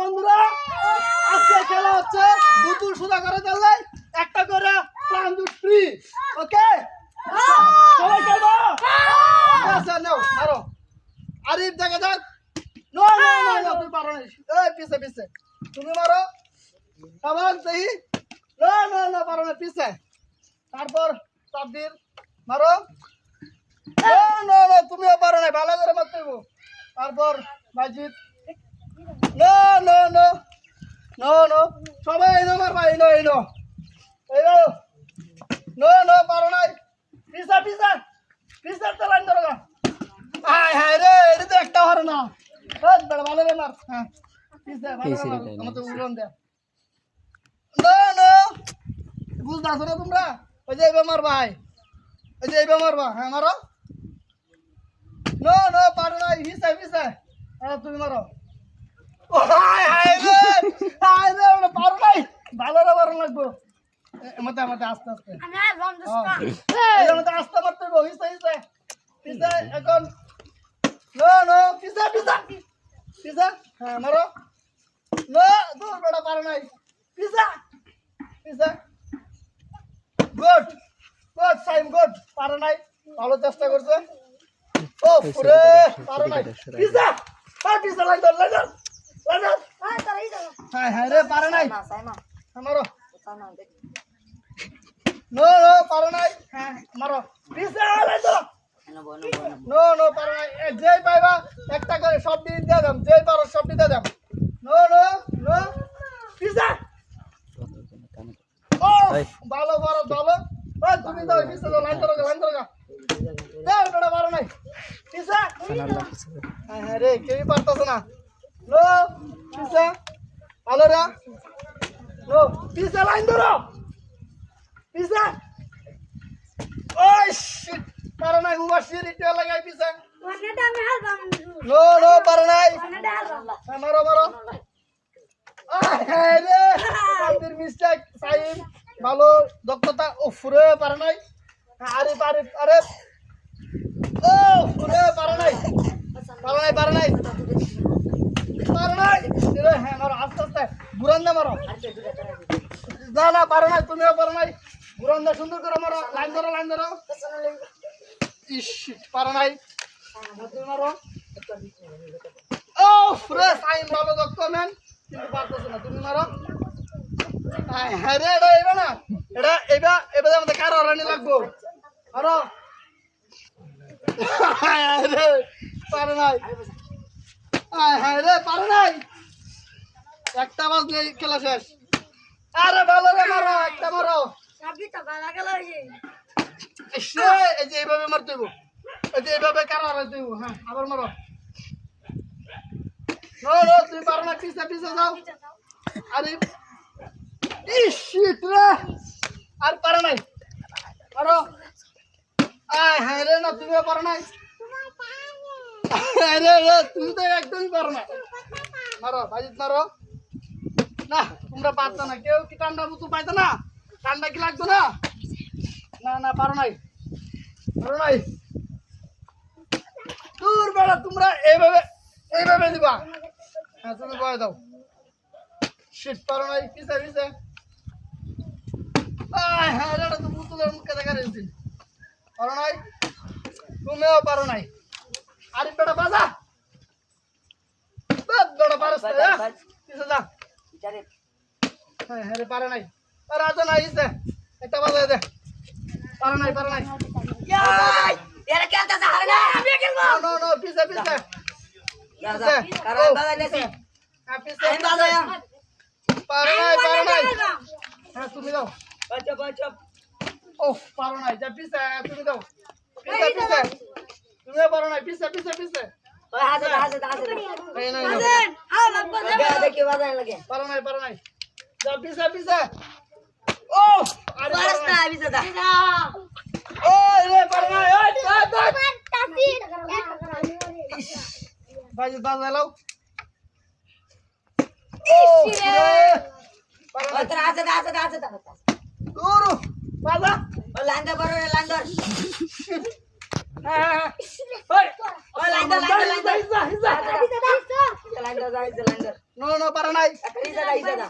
বন্ধুরা আজকে খেলা হচ্ছে বুতুল সুদা করে দিলে একটা করে তান্দুর ফ্রি ওকে সবাই খেলবো আচ্ছা নাও মারো আরিফ দেখা যাক নো নো নো নো তুমি পারো না এই পিছে পিছে তুমি মারো আবার দেই নো নো নো পারো না পিছে তারপর সাব্বির মারো নো নো নো তুমিও পারো না ভালো করে মারতে হবে তারপর Majid no no no no no সবাই এনো মারবা এনো এনো এনো নো নো পারো নাই পিছা পিছা পিছা তো লাইন ধরো হাই হাই রে এটা তো একটা হার না এই বড় ভালো রে মার হ্যাঁ পিছা ভালো মার আমাদের উড়ন দে নো নো বুঝদাছ না তোমরা ওই যে এবার মারবা ভাই ওই যে এবার মারবা হ্যাঁ মারো নো নো পারো নাই পিছা পিছা তুমি মারো হাই হাই রে ওটা পারো নাই ভালো রে মারো লাগবো মতে মতে আস্তে আস্তে এই মতে আস্তে মারতে হবে হিসা হিসা পিছা এখন নো নো পিছা পিছা পিছা হ্যাঁ মারো নো দূর বড় পারো নাই পিছা পিছা গুড গুড সাইম গুড পারো নাই ভালো চেষ্টা করছে ও পুরে পারো নাই পিছা আর পিছা লাইন ধর লাইন ধর লাইন ধর হাই হাই রে পারো নাই মারো নো নো পারো নাই হ্যাঁ মারো পিছা লাইন ধর নো নো পারো নাই যেই পাইবা একটা করে সব দিয়ে দিয়ে দাম যেই পারো সব দিয়ে দাম নো নো নো পিছা ও ভালো ভালো ভালো ওই তুমি দাও পিছা দাও লাইন ধরো দাও ওটা পারো নাই পিছা হ্যাঁ রে কেউ পারতাছ না নো পিছা ভালো রে নো পিছা লাইন ধরো পিছা ওই শিট পারো নাই উবা সিরিটা লাগাই পিছা নো নো পারো নাই মারো মারো আয় রে আমাদের মিস্টেক সাইম ভালো দক্ষতা ও ফুরে পারো নাই আরে পারে আরে ও ফুরে পারো নাই পারো নাই পারো নাই পারো নাই রে হ্যাঁ মারো আস্তে আস্তে গুরান্দা মারো না না পারো নাই তুমিও পারো নাই গুরান্দা সুন্দর করে মারো লাইন ধরো ইস পারো নাই তুমি মারো ও ফুরে সাইম ভালো দক্ষ ম্যান কিন্তু পারতেছ না তুমি মারো হ্যাঁ রে এটা এবার না এটা এবার আমাদের কারো রানি লাগবো মারো রে পারে নাই হ্যাঁ রে পারে নাই একটা বাজলে খেলা শেষ আরে ভালো রে মারো একটা মারো এই যে এইভাবে মারতে হইব এই যে এইভাবে কারো হারাইতে হইব হ্যাঁ আবার মারো নো নো তুমি পারো না পিছা পিছা যাও আরে ইশিট রে আর পারো নাই মারো হ্যাঁ রে না তুমিও পারো নাই আরে রে তুমি তো একদমই পারো না মারো বাজিত মারো না তোমরা পারতো না কেউ কি ঠান্ডা বুতুল পাইতো না ঠান্ডা কি লাগতো না না না পারো নাই দূর বেড়া তোমরা এইভাবে দিবা হ্যাঁ তুমি বয়ে দাও শিট পারো নাই পিছে পিছে হ্যাঁ রে তো বুতুলের মুখে দেখা রয়েছে পারো নাই তুমিও পারো নাই আরে বেটা বাজা বেটা পারস না পিছে যা হ্যাঁ রে পারো নাই আর আজ না ইসে একটা বাজা দে পারো নাই ইয়াই এরা খেলতে চায় না আমি খেলবো নো নো পিছে পিছে দাদা কারণ বাবা নেছি হ্যাঁ পিছে আমি বাজাই পারো নাই হ্যাঁ তুমি দাও বাচ্চা ও পারো নাই যা পিছে তুমি দাও পিছে তুমি পারো নাই পিছে ওই হাতে এই না দেখি বাজাই লাগে পারো নাই যা পিছে ও আরে পারস না আমি দাদা ও রে পারো নাই বাজি বাজা লাও ও পারো ওই নাই তোর হাতে দূর বাজা ওই লাইন ধর হ্যাঁ ওই ওই লাইন ধর হিসা লাইন দাও, লাইন দাও। নো নো পারা নাই একটা ইজা দা, ইজা দা।